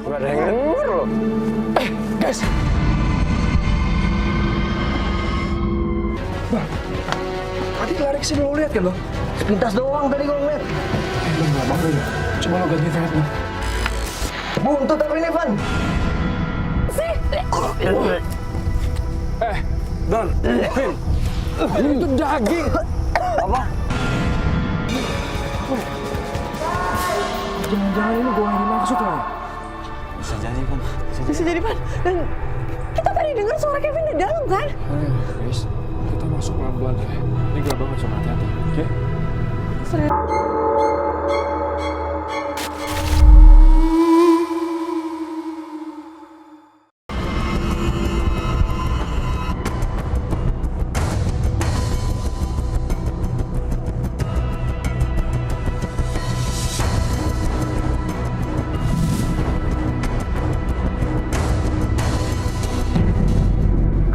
Nggak ada yang denger loh. Guys. Bang, tadi lari ke sini lo lihat kan lo? Sepintas doang tadi gue ngeliat. Lo nggak apa-apa ya? Coba lo ganti internet lo. Buntut tapi ini, Van. Don, Vin, itu daging. Apa? Jangan-jangan ini gua yang dimaksud ya? Bisa jadi, Van. Bisa jadi, Pan. Dan kita tadi dengar suara Kevin di dalam, kan? Ayo, guys, kita masuk pelan-pelan ya. Ini gelap banget, so hati-hati, oke?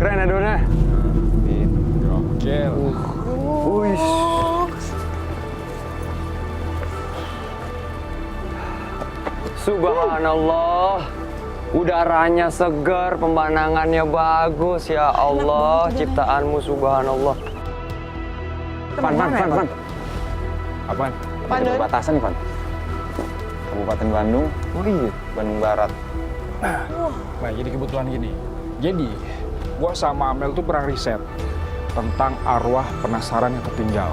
Keren ya, Dona? Oke. Wih. Subhanallah. Udaranya segar, pemandangannya bagus. Ya Allah, ciptaanmu subhanallah. Van. Apaan? Pan, Don. Perbatasan nih, Van. Kabupaten Bandung. Oh iya, Bandung Barat. Nah, jadi kebetulan gini. Jadi, gua sama Amel tuh pernah riset tentang arwah penasaran yang tertinggal.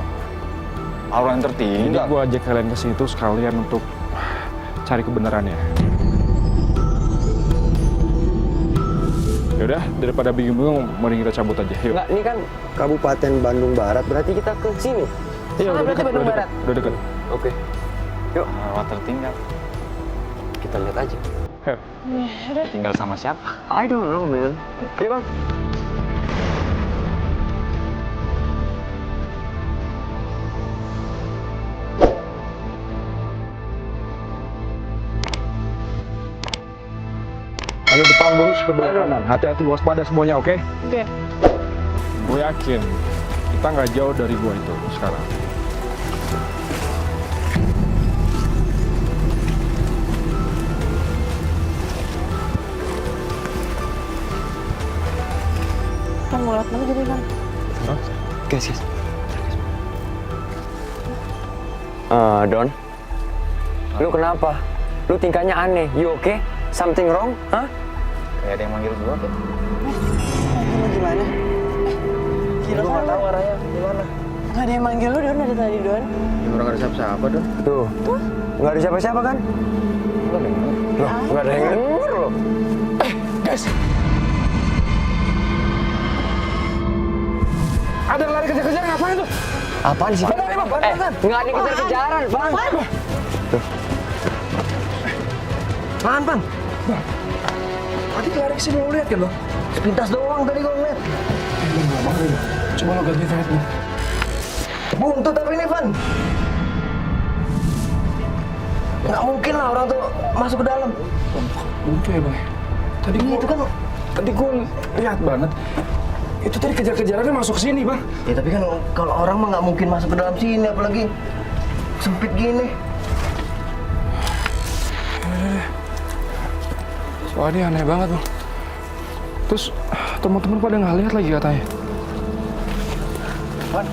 Arwah yang Jadi tertinggal. gua ajak kalian ke situ sekalian untuk cari kebenarannya. Yaudah, daripada bingung-bingung, mending kita cabut aja. Yuk. Enggak, ini kan Kabupaten Bandung Barat, berarti kita ke sini. Iya, berarti dekat, Bandung Barat. Udah deket. Oke. Yuk. Arwah tertinggal. Kita lihat aja. Heh. Tinggal sama siapa? I don't know, man. Yuk, Bang. Ayo depan lurus ke belakang kanan. Hati-hati, waspada semuanya, oke? Oke. Gue yakin kita nggak jauh dari gua itu sekarang. Kan mau lewat mana jadi, Pan? Guys. Don. Lu kenapa? Lu tingkahnya aneh. You okay? Something wrong? Hah? Kayak ada yang manggil gua. Lu gimana? Gila, Gua nggak tahu arahnya gimana. Nggak ada yang manggil lu, Don, dari tadi, Don. Ya, orang ada siapa-siapa, Don. Tuh. Nggak ada siapa-siapa kan? Nggak denger. Loh, nggak ada yang denger loh. Guys! Ada yang lari kejar-kejar, ngapain tuh? Apaan sih? Benar, Bang, benar, benar. Nggak ada kejar-kejaran, Bang. Pan. Tadi lari ke sini lo lihat kan lo? Sepintas doang tadi gua ngeliat. Lo nggak apa-apa ya? Coba lo ganti internet lo. Buntut tapi ini, Van. Nggak mungkin lah orang tuh masuk ke dalam. Lucu ya, Bang. Tadi Iya, gua, itu kan. tadi gua lihat banget. Itu tadi kejar-kejarannya masuk ke sini, Bang. Ya tapi kan kalau orang mah nggak mungkin masuk ke dalam sini, apalagi sempit gini. Soalnya aneh banget, Bang. Terus teman-teman pada nggak lihat lagi katanya. Pan,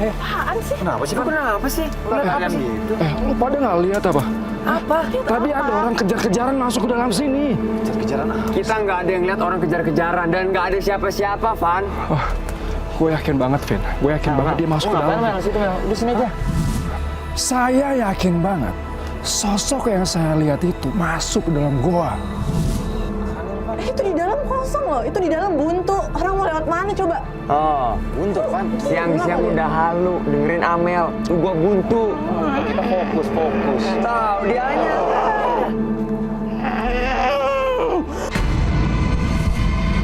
apaan sih? Kenapa sih, Van? Kenapa sih? Kalian gitu. Lu pada nggak lihat apa? Apa? Tadi ada orang kejar-kejaran masuk ke dalam sini. Kejar-kejaran apa? Kita nggak ada yang lihat orang kejar-kejaran dan nggak ada siapa-siapa, Van. Wah, gue yakin banget, Vin. Gue yakin banget dia masuk ke dalam. Di sini aja. Saya yakin banget sosok yang saya lihat itu masuk ke dalam gua. Itu di dalam kosong loh. Itu di dalam buntu. Orang mau lewat mana coba? Oh, buntu, Van. Siang-siang udah halu, dengerin Amel. Gua buntu. Kita fokus. Tahu dianya.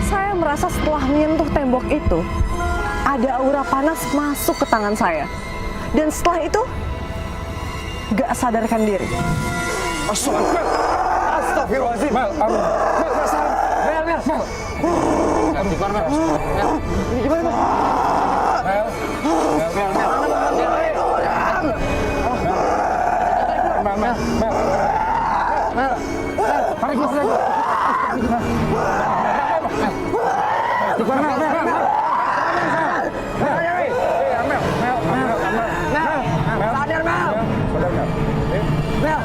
Saya merasa setelah menyentuh tembok itu, ada aura panas masuk ke tangan saya. Dan setelah itu, gak sadarkan diri. Astagfirullahaladzim. Mel, Mel. Gimana, Mel? Ini gimana, Mel? Mel. Sadar, Mel. Mel.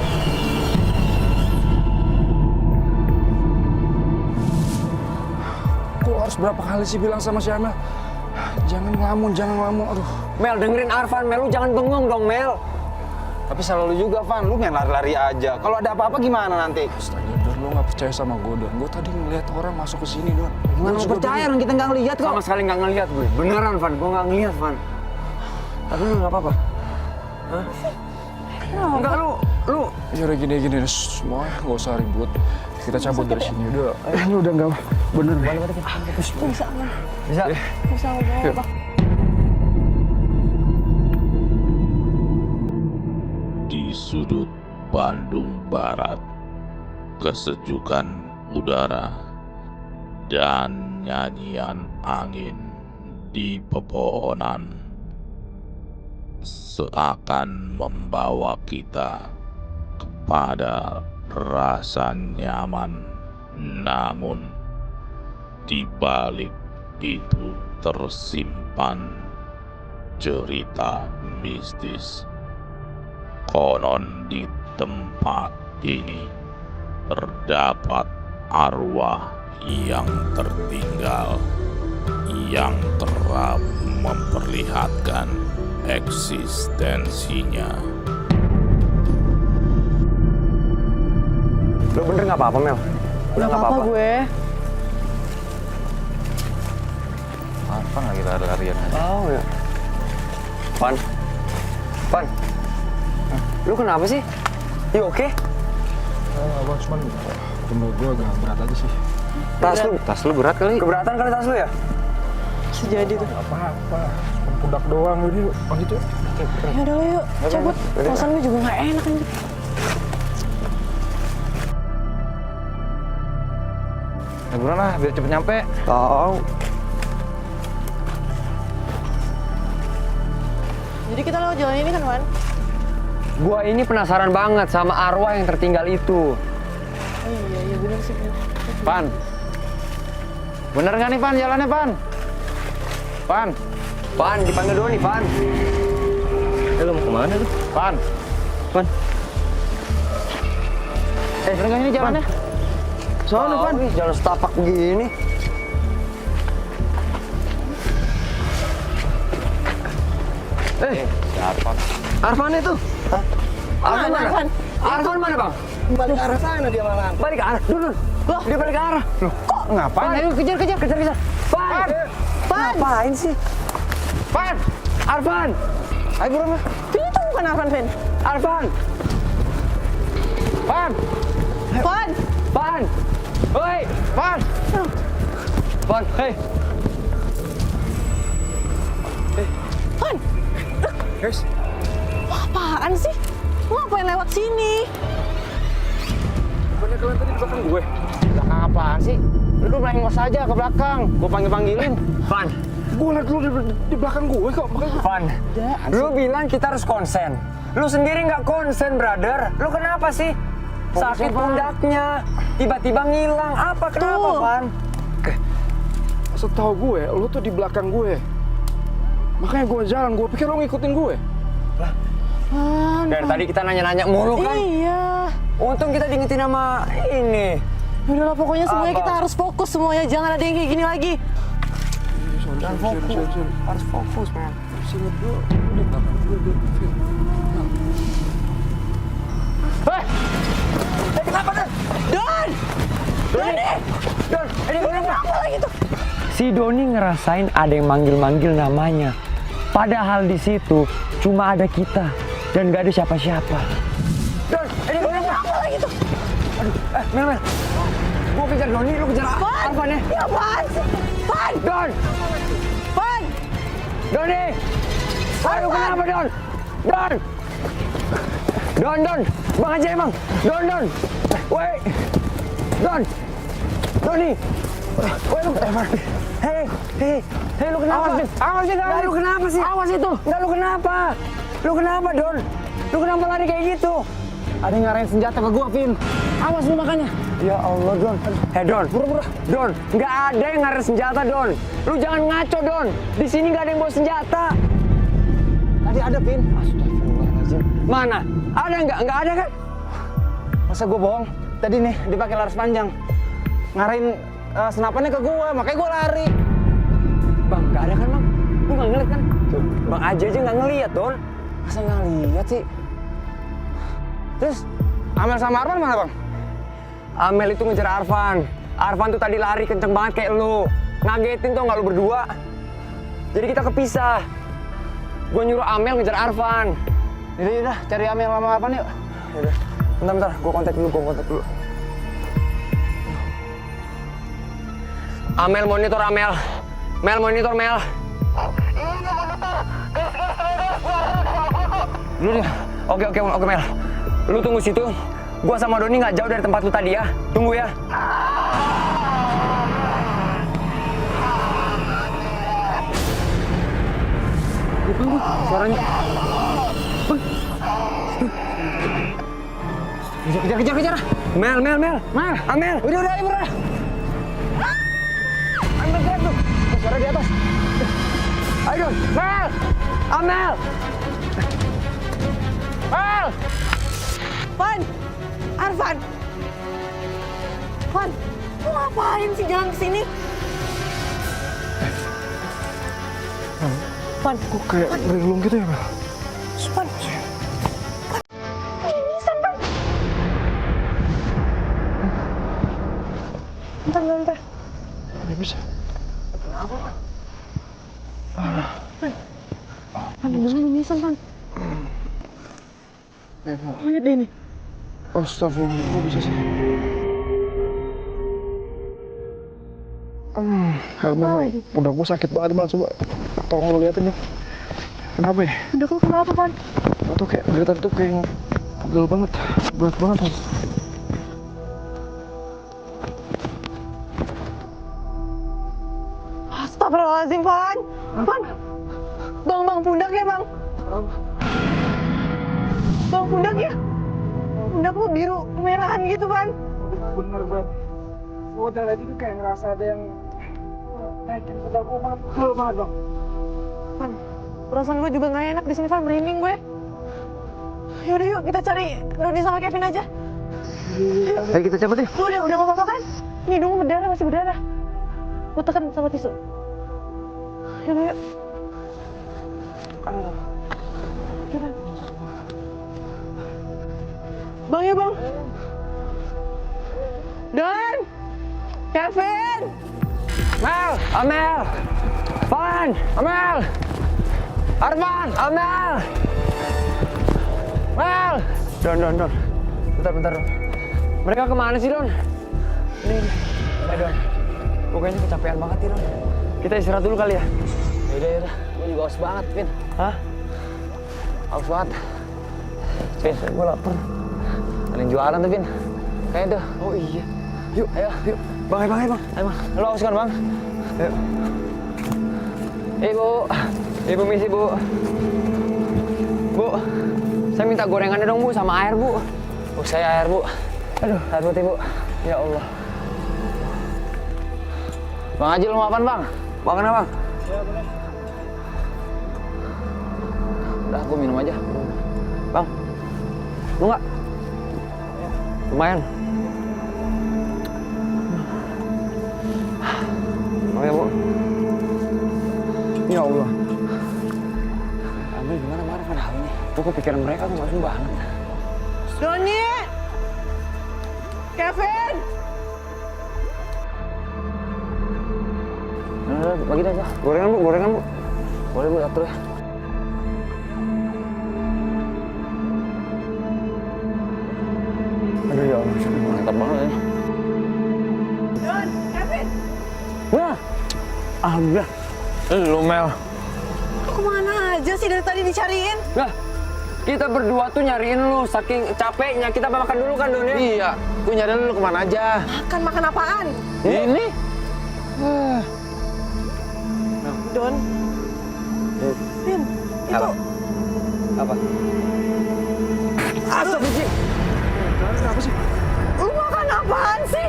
Kok harus berapa kali sih bilang sama si Amel? Jangan ngelamun, jangan ngelamun. Aduh. Mel, dengerin Arfan. Mel, lu jangan bengong dong, Mel. Tapi selalu juga, Van. Lu main lari-lari aja. Kalau ada apa-apa gimana nanti? Astaga, Don, lu nggak percaya sama gue, Don. Gue tadi ngeliat orang masuk ke sini, Don. Gimana lu percaya orang kita nggak ngeliat kok? Sama sekali nggak ngeliat gue. Beneran, Van. Gue nggak ngeliat, Van. Tapi lu nggak apa-apa. Hah? Enggak, lu. Ya udah gini, semua nggak usah ribut. Kita cabut dari sini, udah. Ini udah nggak bener. Bisa aman. Bisa? Bisa ngomong apa? Di sudut Bandung Barat, kesejukan udara dan nyanyian angin di pepohonan seakan membawa kita kepada rasa nyaman. Namun di balik itu tersimpan cerita mistis. Konon di tempat ini terdapat arwah yang tertinggal yang kerap memperlihatkan eksistensinya. Lu bener nggak apa-apa, Mel? Udah nggak apa-apa gue. Apa lagi lari-larian aja? Oh ya. Van. Lu kenapa sih? You oke? Abang cuman menurut gue agak berat aja sih. Tas lu berat kali? Keberatan kali tas lu ya? Bisa jadi tuh. Apa-apa, cuma pundak doang jadi lanjut yuk. Ya udah yuk, cabut. Kosan gue juga nggak enak ini. Ya buruan lah, biar cepet nyampe. Tahu. Jadi kita lewat jalan ini kan, Wan? Gua ini penasaran banget sama arwah yang tertinggal itu. Oh iya bener sih. Pan. Bener nggak nih, Pan? Jalannya, Pan? Pan. Van, dipanggil dulu nih, Van. Lu mau kemana lu? Pan. Bener nggak ini jalannya? Soalnya, Pan. Nih, jalan setapak begini. Siapa? Arfan itu. Hah? Arfan Mana, mana? Arfan? Arfan mana, Bang? Balik ke arah sana dia malah. Balik ke arah. Dulu. Loh, dia balik ke arah. Loh, kok Ngapain? Ayo kejar. kejar. Van. Ngapain sih? Pan. Arfan. Ayo buruan lah. Itu bukan Arfan, Vin. Arfan. Pan. Van. Hoi. Pan. Van, hei. Van, Guys, apaan sih? Lu ngapain lewat sini? bukannya kalian tadi di belakang gue? Belakang apaan sih? Lu melengos aja ke belakang. Gua panggil-panggilin. Van. Gue liat lu di belakang gue kok, makanya Van. Lu bilang kita harus konsen. Lu sendiri nggak konsen, brother. Lu kenapa sih? Sakit pundaknya. Tiba-tiba ngilang. Apa? Kenapa, Tuh. Van? setahu gue, lu tuh di belakang gue. Makanya gue jalan, gue pikir lu ngikutin gue. Van. Dari tadi kita nanya-nanya mulu kan? Iya. Untung kita diingetin sama ini. Udahlah pokoknya semuanya Apa? kita harus fokus semuanya. Jangan ada yang kayak gini lagi. Dan fokus. Harus fokus, man. Sini gue di belakang gue. Kenapa, Don? Don! Doni! Don, ini kenapa? Apa lagi tuh? Si Doni ngerasain ada yang manggil-manggil namanya. Padahal di situ cuma ada kita dan gak ada siapa-siapa. Don, ini kenapa? Apa lagi tuh? Mel. Gua kejar Doni, lu kejar Van! Arfan ya? Ya apaan sih? Van! Don! Van! Doni! Ayo kenapa, Don? Don! Bang aja emang! Don! Woi! Don! Doni! Woi lu! Hei, lu kenapa? Awas sih, Nggak, lu kenapa sih? Awas itu. Nggak, lu kenapa? Lu kenapa, Don? Lu kenapa lari kayak gitu? Ada yang ngarahin senjata ke gua, Vin. Awas lu makanya. Ya Allah, Don. Don. Don, nggak ada yang ngaret senjata, Don. Lu jangan ngaco, Don. Di sini nggak ada yang bawa senjata. Tadi ada, Vin. Astagfirullahaladzim. Mana? Ada nggak? Nggak ada kan? Masa gue bohong? Tadi nih, dipakai laras panjang. Ngarahin senapannya ke gue, makanya gue lari. Bang, nggak ada kan, Bang? Lu nggak ngeliat kan? Tuh, Bang aja nggak ngeliat, Don. Masa nggak lihat sih? Terus, Amel sama Arfan mana, Bang? Amel itu ngejar Arfan. Arfan tuh tadi lari kenceng banget kayak lu. Ngagetin tuh nggak lu berdua. Jadi kita kepisah. Gue nyuruh Amel ngejar Arfan. Yaudah, cari Amel sama Arfan yuk. Yaudah, bentar. Gue kontak dulu. Amel monitor, Amel. Mel monitor, Mel. Dulu deh. Oke, Mel. Lu tunggu situ. Gua sama Doni nggak jauh dari tempat lu tadi ya. Tunggu ya. Suaranya. Kejar. Mel. Amel. Udah, ayo bro. Amel gerak tuh. Suara di atas. Ayo, Mel. Amel. Mel! Van, Arfan. Van, lu ngapain sih jalan kesini? Van, Kok kayak linglung gitu ya, Mel? Van. Bisa, Van. Bentar. Nggak bisa. Van, jangan bisa, Van. Lihat deh nih. Astagfirullah, kok bisa sih? Helmet, udah gue sakit banget, Mal. Coba tolong lo liatin ya. Kenapa ya? Udah kok kenapa, Van? Atau kayak dari tadi tuh kayak pegel banget, berat banget. Mal. Astagfirullahaladzim, Van. Van. Bang, pundak ya, Bang. Bang, pundak ya. Pundak lu biru kemerahan gitu, Van. Bener banget. Gue udah tadi tuh kayak ngerasa ada yang naikin pundak gue banget. Pegel banget, Bang. Van, perasaan gue juga nggak enak di sini, Van. Merinding gue. Yaudah yuk, kita cari Doni sama Kevin aja. Ayo kita cabut ya. Udah nggak apa-apa kan? Ini dong masih berdarah. Gue tekan sama tisu. Yaudah yuk. Yaudah. Bang ya, Bang. Don! Kevin! Mel, Amel. Van, Amel. Arfan, Amel. Mel. Don. Bentar, Don. Mereka kemana sih, Don? Ini. Don. Gue kayaknya kecapean banget nih, Don. Kita istirahat dulu kali ya? Yaudah. Gue juga haus banget, Vin. Hah? Haus banget. Vin, gue lapar. Ada yang jualan tuh, Vin. Kayaknya tuh. Oh iya. Yuk. Ayo. Bang. Ayo, Bang. Lo haus kan, Bang? Ayo. Ibu. Ibu misi, Bu. Bu, saya minta gorengannya dong, Bu, sama air, Bu. Oh, saya air, Bu. Aduh, Air putih, Bu. ya Allah. Bang Haji, lo mau apaan, Bang? Makan apa, Bang? Udah, gue minum aja. Bang, lu nggak? Lumayan. Oh ya, Bu. Ya Allah. Amel gimana marah pada hal ini? Gue kepikiran mereka tuh langsung banget. Doni! Kevin! Udah, bagi dah, Bang. Gorengan, Bu. Boleh, Bu, atur ya. Aduh, ya Allah. Mantap banget ya. Don! Kevin! Wah, alhamdulillah. Lu, Mel. Lu kemana aja sih dari tadi dicariin? Lah, kita berdua tuh nyariin lu saking capeknya. Kita makan dulu kan, Don ya? Iya, gue nyari lu kemana aja. Makan apaan? Ini? Don. Vin, itu Apa? Astagfirullahaladzim. Kenapa sih? lu makan apaan sih?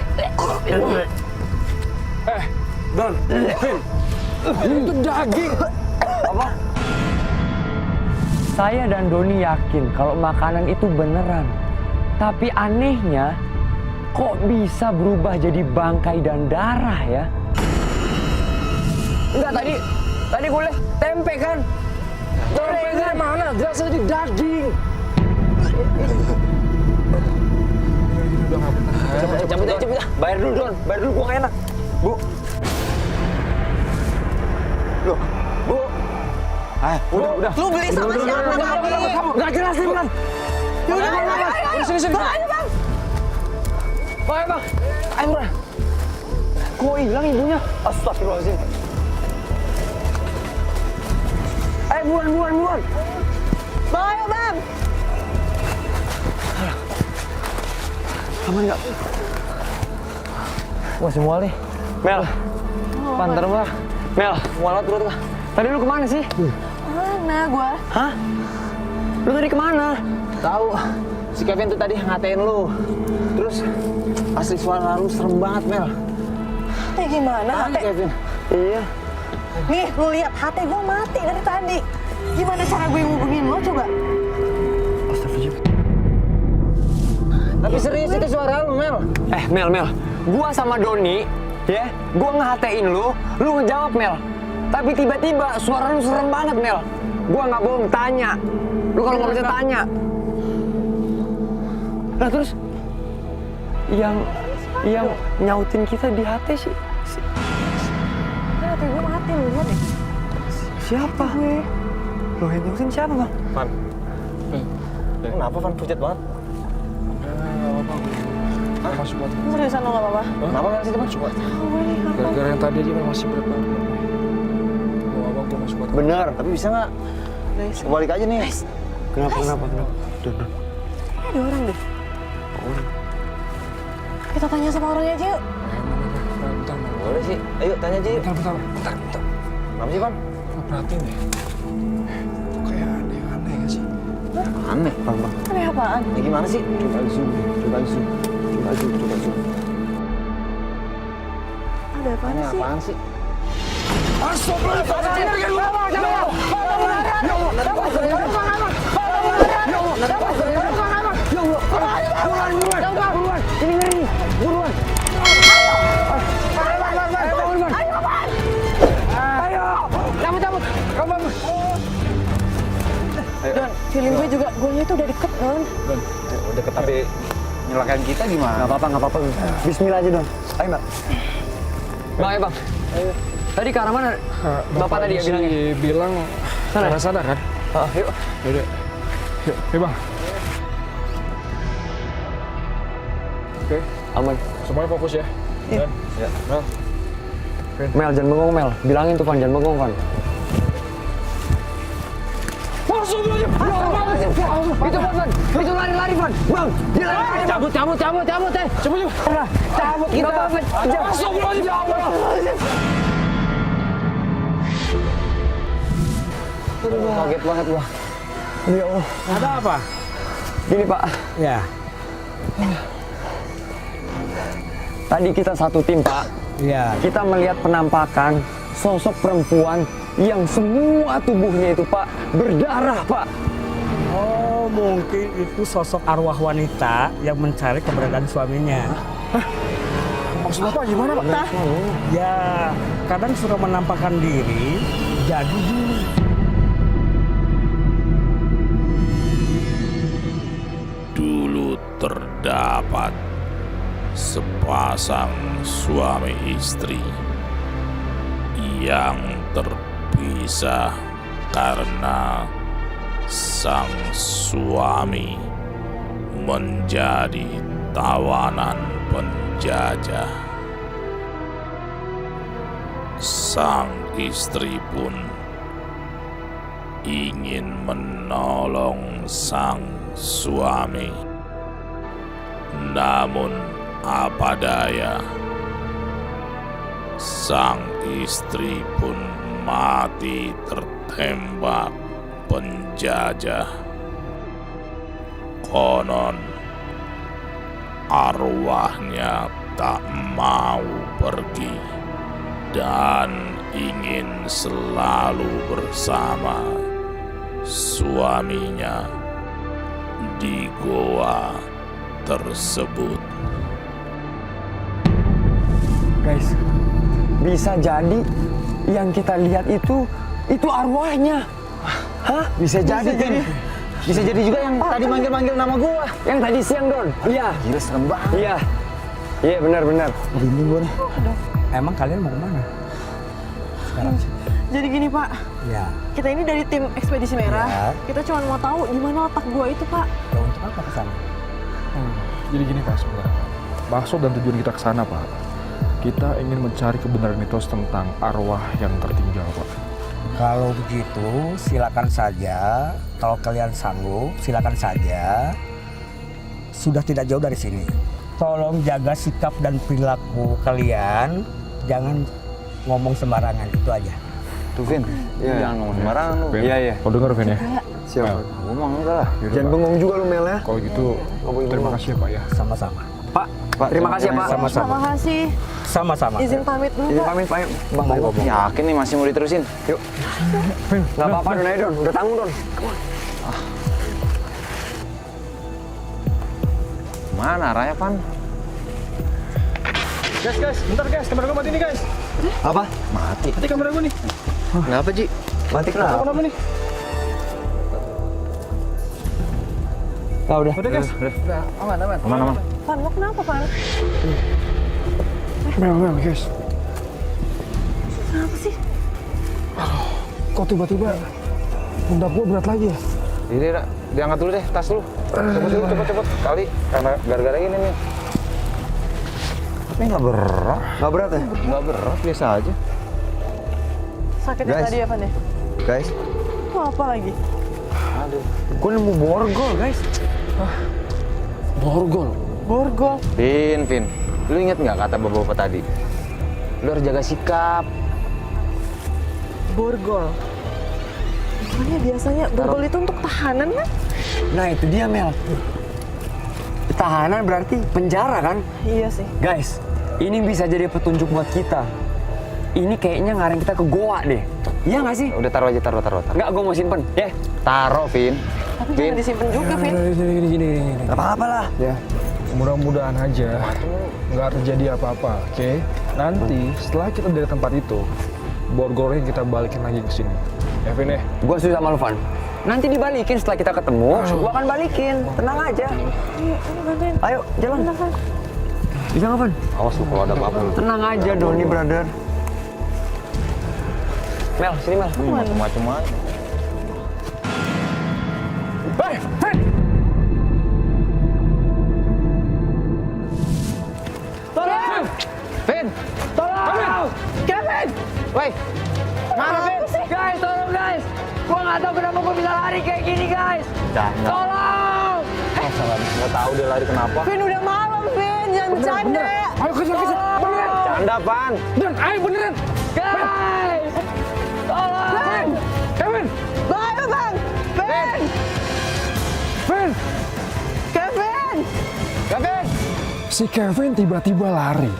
Don, Vin, itu daging. Apa? Saya dan Doni yakin kalau makanan itu beneran. Tapi anehnya, kok bisa berubah jadi bangkai dan darah ya? Enggak, tadi gue liat tempe kan? Tempe dari mana? Jelas di daging. Cabut aja. Bayar dulu, Don. Bayar dulu, gue gak enak. Bu. Loh, Bu. Udah. Lu beli sama siapa tadi? Gak jelas nih, Bang. Udah sini. Ayo bang. Ayo, Bang. Ayo, Bang. Kok hilang ibunya? Astagfirullahaladzim. Ayo, buruan. Bang, ayo bang. Aman nggak? Wah, semua nih. Mel, pantar gua. Mel, mualat turut gak? Tadi lu kemana sih? Mana gua? Hah? Lu tadi kemana? Tahu, si Kevin tuh tadi ngatain lu. Terus asli suara lu serem banget, Mel. Gimana? Tadi Kevin. Iya. Nih, lu lihat hati gua mati dari tadi. Gimana cara gue ngubungin lo coba? Astagfirullah. Tapi serius itu suara lu, Mel. Mel. Gua sama Doni, ya, gua ngehatein lu ngejawab, Mel. Tapi tiba-tiba suara lu serem banget, Mel. Gua nggak bohong, tanya. Lu kalau nggak bisa tanya. Nah terus, yang nyautin kita di hati sih. Hati gue mati lu lihat deh. Siapa? Lo yang nyautin siapa, Bang? Van. Kenapa Van pucat banget? Masuk buat. Seriusan lo nggak apa-apa? Kenapa Mel sih, teman? Gara-gara yang tadi aja masih berat banget. Mau abang gua masuk buat. Bener. Tapi bisa nggak? Balik aja nih. Kenapa? Ada orang deh. Kita tanya sama orangnya aja yuk. Bentar. Boleh sih. Ayo tanya aja yuk. Bentar. Kenapa sih, Van? Gua perhatiin deh. Kayak aneh gak sih? Aneh. Bang. Aneh apaan? Ya gimana sih? Coba zoom. Ada apaan Aneh sih? apaan sih? Don, feeling gue juga gue itu udah deket, Don. Deket tapi nyelakain kita gimana? Nggak apa-apa. Bismillah aja, Don. Ayo, Mbak. Bang, ayo, Bang. Tadi ke arah mana? Bapak tadi ya bilangnya? Bilang Sana. arah sana kan? Yuk. Yaudah. Yuk, Bang. Oke, Aman. semuanya fokus ya. Iya. Ya. Mel. Mel, jangan bengong, Mel. Bilangin tuh, Van, jangan bengong, Van. Itu Van. Itu lari, Van. Bang, dia lari. Cabut. Cabut Kita. Kaget banget gua. Ya Allah. Ada apa? Gini, Pak. Ya. Tadi kita satu tim, Pak. Ya. Kita melihat penampakan sosok perempuan yang semua tubuhnya itu, Pak, berdarah, Pak. Oh, mungkin itu sosok arwah wanita yang mencari keberadaan suaminya. Maksud Bapak gimana, Pak? Ya, kadang suka menampakkan diri jadi jin. Dulu terdapat sepasang suami istri yang terpisah karena sang suami menjadi tawanan penjajah. Sang istri pun ingin menolong sang suami. Namun apa daya, sang istri pun mati tertembak penjajah. Konon arwahnya tak mau pergi dan ingin selalu bersama suaminya di goa tersebut. Guys, bisa jadi yang kita lihat itu arwahnya. Hah? Bisa jadi, Vin. Bisa jadi juga yang tadi manggil-manggil nama gua. Yang tadi siang, Don. Iya. Gila, serem banget. Iya. Iya, benar. Ini gua nih. Emang kalian mau kemana? Sekarang. Jadi gini Pak, Ya, kita ini dari tim ekspedisi merah. Ya. Kita cuma mau tahu di mana letak gua itu Pak. ya untuk apa ke sana? Jadi gini Pak sebenarnya. Maksud dan tujuan kita ke sana Pak, kita ingin mencari kebenaran mitos tentang arwah yang tertinggal Pak. Kalau begitu, silakan saja. Kalau kalian sanggup, silakan saja. Sudah tidak jauh dari sini. Tolong jaga sikap dan perilaku kalian. Jangan ngomong sembarangan, itu aja. Tuh, Vin. Iya. Jangan ngomong sembarangan lu. Vin, Iya. Kau dengar Vin ya? Siap. Mel, Gua mah enggak lah. yaudah, Jangan Pak. bengong juga lu, Mel ya. Kalau gitu, terima kasih ya Pak ya. Sama-sama. Pak, terima kasih ya, Pak. Sama-sama. Terima kasih. Sama-sama. Izin pamit dulu Izin Pak. pamit, Pak. Bang, monggo. Yakin nih masih mau diterusin? Yuk. Nggak apa-apa, Don. Ayo, Don. Udah tanggung, Don. Mana arahnya, Pan? Guys, bentar guys, kamera gue mati nih guys. Apa? Mati. Mati kamera gue nih. Kenapa, Ji? Mati kenapa? Kenapa nih? Ah, udah. Udah guys. Aman. Pan, lo kenapa Pan? Mel guys. Kenapa sih? Kok tiba-tiba pundak gue berat lagi ya? Ini, diangkat dulu deh, tas dulu. Cepet. Kali, karena gara-gara ini nih. Ini nggak berat. Nggak berat ya? Nggak berat, biasa aja. Sakitnya Guys. tadi ya Pan ya? Guys, Mau apa lagi? Aduh. gue nemu borgol, guys. Borgol. Borgol. Vin. Lu inget nggak kata bapak-bapak tadi? Lu harus jaga sikap. Borgol. Makanya biasanya borgol itu untuk tahanan kan? Nah, itu dia, Mel. Tahanan berarti penjara, kan? Iya sih. Guys, ini bisa jadi petunjuk buat kita. Ini kayaknya ngarang kita ke goa deh. Iya nggak sih? Udah taruh aja. Nggak, gue mau simpen. Ya, Taruh, Vin. Tapi jangan disimpan juga Vin. Gini. nggak apa-apa lah. Ya, mudah-mudahan aja nggak terjadi apa-apa, oke? Nanti setelah kita dari tempat itu, borgolnya kita balikin lagi ke sini. Ya, Vin ya? Gue setuju sama lu, Van. Nanti dibalikin setelah kita ketemu, gue akan balikin. Tenang aja. Ini bantuin. Ayo, jalan. Bentar, Van. Bisa nggak, Van? Awas lu kalau ada apa-apa lu. Tenang aja, Doni, brother. Mel, sini, Mel. Macam-macam. Hei, Vin! Tolong! Vin! Tolong! Kevin! Woi! Mana, Vin? Guys, tolong, guys! Gua nggak tahu kenapa gua bisa lari kayak gini, guys! Tolong! Nggak tahu dia lari kenapa. Vin udah malam Vin, jangan bercanda. Ayo kejar. Beneran. Canda, Pan. Dan ayo beneran. Guys! Tolong! Kevin. Bahaya Bang. Vin! Vin. Kevin! Si Kevin tiba-tiba lari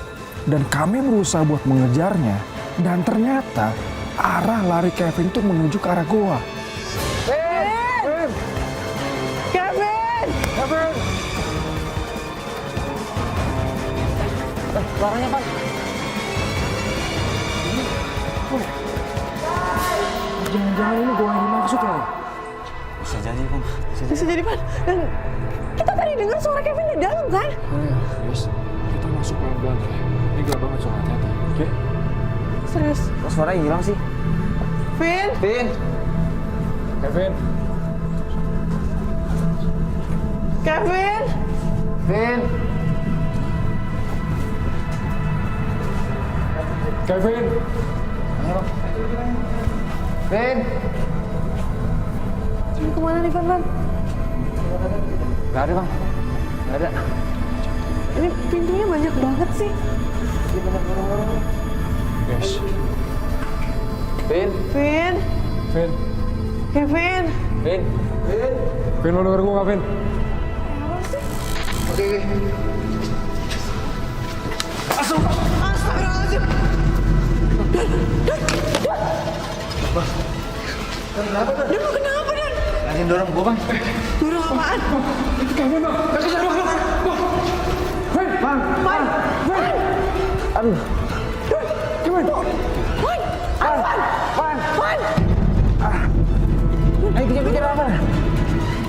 dan kami berusaha buat mengejarnya dan ternyata arah lari Kevin itu menuju ke arah goa. Kevin! Suaranya, Pan. Jangan-jangan ini goa yang dimaksud ya? Bisa jadi, Pan. Bisa jadi Pan. Dan kita tadi dengar suara Kevin di dalam kan? Yes. Kita masuk pelan-pelan ya. Ini gelap banget soalnya, hati-hati. Oke? Serius. Kok suaranya hilang sih? Vin! Vin! Kevin. Kevin! Vin! Kevin. Vin! Ini kemana nih Van? Nggak ada, Bang. Nggak ada. Ini pintunya banyak banget sih. Yes. Vin! Vin! Vin. Kevin! Vin! Vin, lo denger gue gak, Vin? Apa sih? Oke. Dan lu kenapa, Dan? Lagi dorong gua, Bang. Dorong apaan? Bang. Aduh. Gimana? Bang. Ayo kejar Arfan.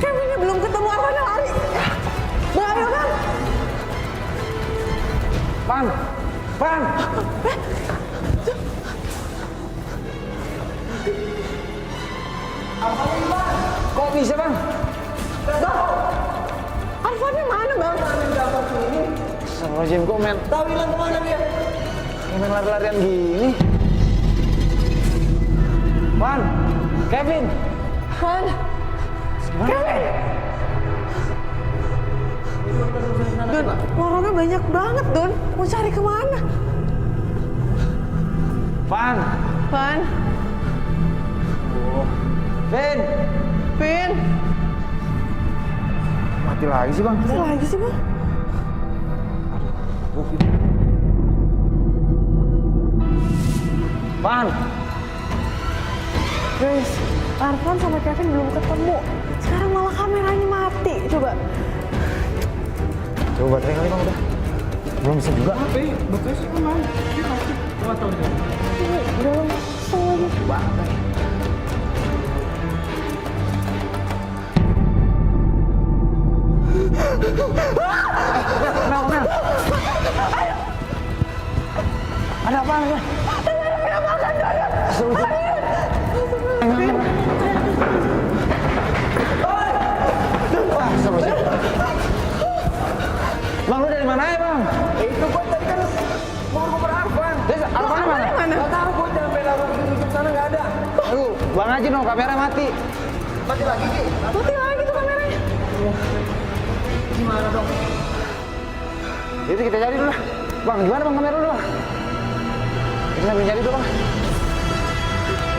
Kevinnya belum ketemu, Arfannya lari. Bang, ayo, Bang. Bang. Kok bisa, Bang? Arfannya mana, Bang? Astagfirullahaladzim, kok men? Tahu hilang kemana dia? Main lari-larian gini. Van, Kevin. Van. Kevin. Don, orangnya banyak banget, Don. Mau cari kemana? Van. Van. Vin. Vin. Mati lagi sih, Bang. Ada lagi sih, Bang. Van. Guys, Arfan sama Kevin belum ketemu. Sekarang malah kameranya mati. Coba. Coba baterai kali, Bang, udah. Belum bisa juga. Udah langsung lagi. Mel. Ada apa? Bang, lu dari mana ya, Bang? Itu gua tadi kan mau ngoper Arfan. Terus Arfan mana? Enggak tahu, gua sampai lalu ke sana enggak ada. Aduh, Bang aja dong, kamera mati. Mati lagi, Ki. Mati lagi tuh kameranya. Gimana dong? Itu kita cari dulu lah. Bang, gimana Bang kamera dulu, Bang? Kita sambil cari dulu, Bang.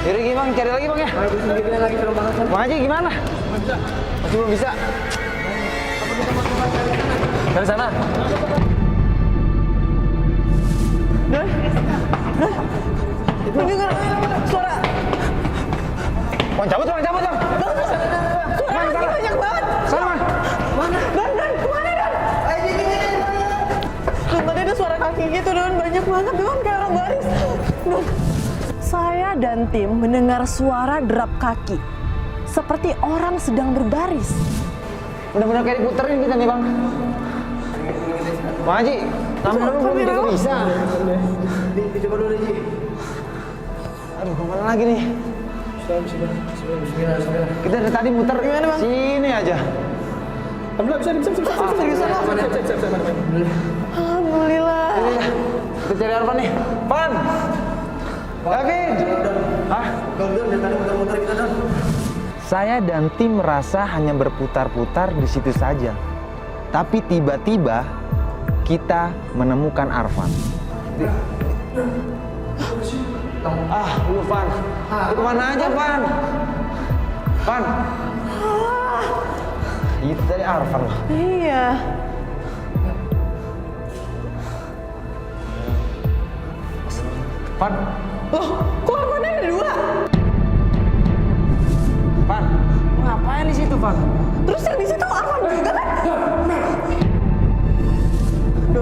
Yaudah, Bang, cari lagi, Bang, ya. Bang Haji, gimana? Masih belum bisa. Dari sana. Mendengar suara. Bang, cabut, Bang. Suara kaki banyak banget. Sana, Bang. Dan, kemana, Dan? Don, tadi ada suara kaki gitu, Don. Banyak banget, Don. Kayak orang baris. Don. Saya dan tim mendengar suara derap kaki. Seperti orang sedang berbaris. Bener-bener kayak diputerin kita nih, Bang. Bang Haji, kamera lu belum juga bisa. Dicoba dulu, Haji. Aduh, kemana lagi nih? Kita dari tadi muter gimana, Bang? Sini aja. Alhamdulillah. Kita cari Arfan nih. Pan. Kevin. Hah? Saya dan tim merasa hanya berputar-putar di situ saja. Tapi tiba-tiba kita menemukan Arfan. Lu Van. Lu kemana aja, Van? Van. Itu tadi Arfan loh. Iya. Van. Loh, kok Arfannya ada dua? Van. Ngapain di situ, Van? Terus yang di situ Arfan juga kan?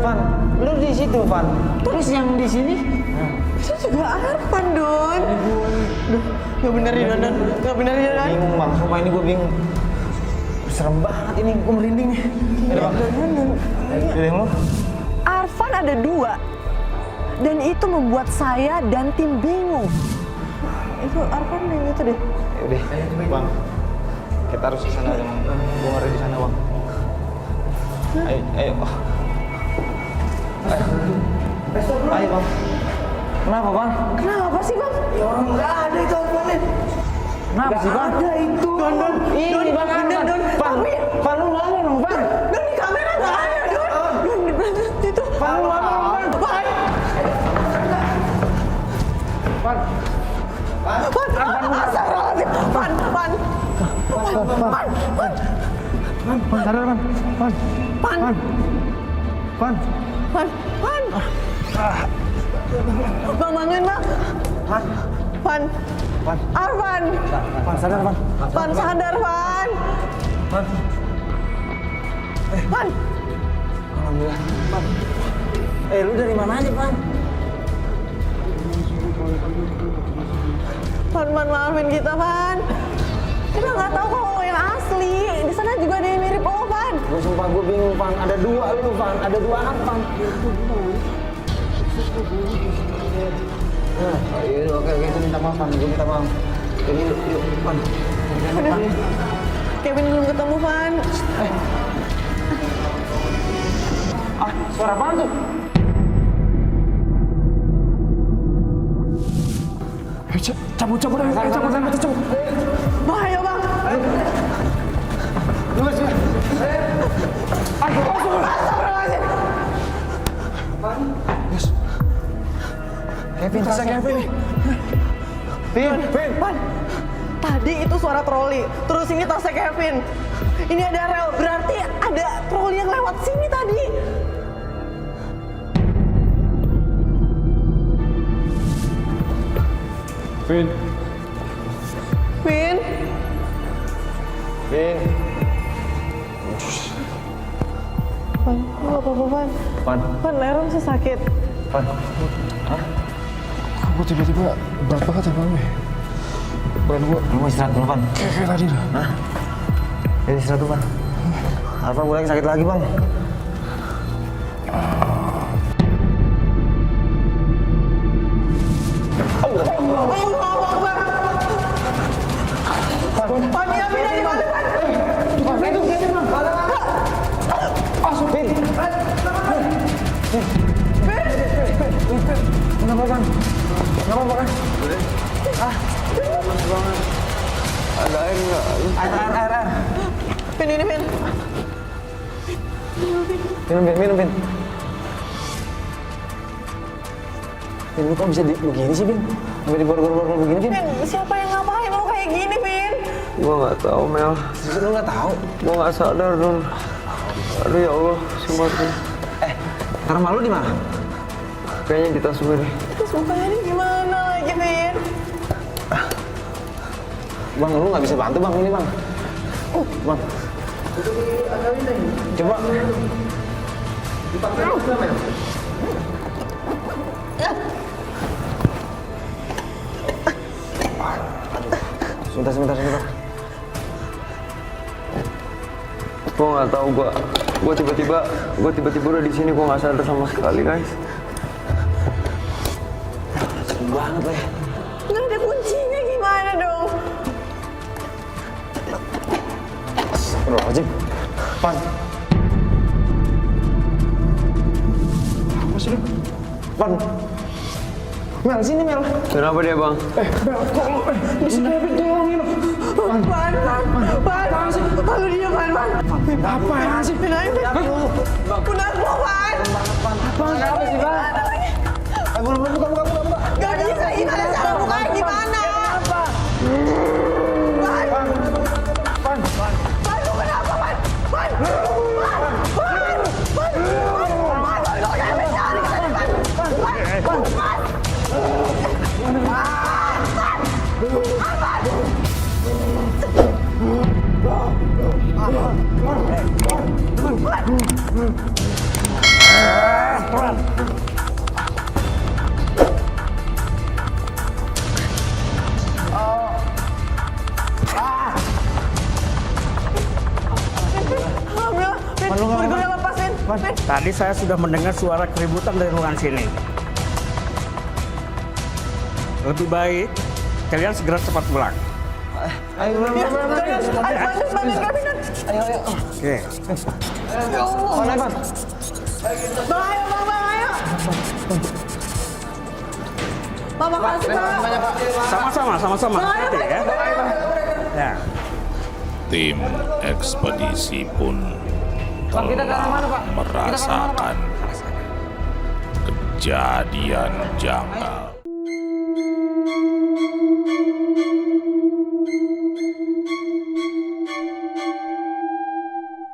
Van, lu di situ, Van. Terus yang di sini? Itu juga Arfan, Don. Duh, gak bener nih, Don. Gak bener nih, Don. Bingung, Bang. Sumpah ini gue bingung. Serem banget ini, gue merinding nih. Udah, Bang. Udah, yang lu? Arfan ada dua. Dan itu membuat saya dan tim bingung. Itu Arfan yang itu deh. Yaudah, Bang. Kita harus ke sana, Bang. Gue ngeri di sana, Bang. Ayo. Ayo, Bang. Kenapa, Bang? Kenapa sih, Bang? Ya orang nggak ada itu Arfannya. Kenapa sih, Bang? Ada itu. Don. Ini, Bang, Arfan. Pan, lu ngomong dong, Pan. Don, di kamera nggak ada, Don. Don, di belakang situ. Pan, lu ngomong, Pan. Astagfirullahaladzim. Pan. Sadar, Pan. Bang, bangun, Bang. Van. Arfan. Pan, sadar, Pan. Van, sadar, Van. Van. Alhamdulillah. Pan. Lu dari mana aja, Pan? Van, maafin kita, Van. Kita nggak tahu kalau lo yang asli. Di sana juga ada yang mirip lo, Van. Gue sumpah gue bingung, Pan. Ada dua lu, Pan. Ada dua anak, Pan. Nah, iya, oke, itu minta maaf, Pan. Gue minta maaf. Jadi, yuk, Pan. Kevin belum ketemu, Van. Suara apaan tuh? Cabut. Bahaya, Bang. Kevin, tasnya Kevin. Vin. Van, tadi itu suara troli. Terus ini tasnya Kevin. Ini ada rel, berarti ada troli yang lewat sini tadi. Vin. Vin. Van, lu gak apa-apa, Van? Van, leher lu masih sakit. Gue tiba-tiba berat banget ya, Bang. Berat gue. Lu mau istirahat dulu, Pan. Kayak tadi dah. Jadi istirahat dulu, Pan. Alfa gue lagi sakit lagi, Bang. Van, ya, Vin, di mana, Van? Kenapa, Pan? Kenapa, Pan? Ada air nggak? Air. Vin, ini, Vin. Minum, Vin. Vin, lu kok bisa begini sih, Vin? Sampai di borgol-borgol begini, Vin? Vin, siapa yang ngapain lu kayak gini, Vin? Gua nggak tahu, Mel. Lu nggak tahu? Gua nggak sadar, Dul. Aduh ya Allah, semua tuh. Rumah lu di mana? Kayaknya di tas gue deh. Terus mukanya ini gimana lagi, Vin? Bang, lu nggak bisa bantu, Bang, ini, Bang. Bang. Coba. Sebentar. Gua nggak tahu, gua tiba-tiba udah di sini, gua nggak sadar sama sekali, guys. Serem banget, ya. Nggak ada kuncinya, gimana dong? Astagfirullahaladzim. Pan. Apa sih lu? Pan. Mel, sini, Mel. Kenapa dia, Bang? Van, lalu dia, Van. Apa sih? Vin, ayo, Vin. Kenapa, Van? Kenapa sih, Bang? Buka. Gak bisa, gimana cara bukanya, gimana? Van, lu kenapa, Van? Alhamdulillah, lepas, Vin. Tadi saya sudah mendengar suara keributan dari ruangan sini. Lebih baik kalian segera cepat pulang. Ayo, Bantuin Kevin. Oke. Pan, Pan. Bang, ayo. Bang, makasih, Bang. Sama-sama. Hati ya. Ya. Tim ekspedisi pun telah merasakan kejadian janggal.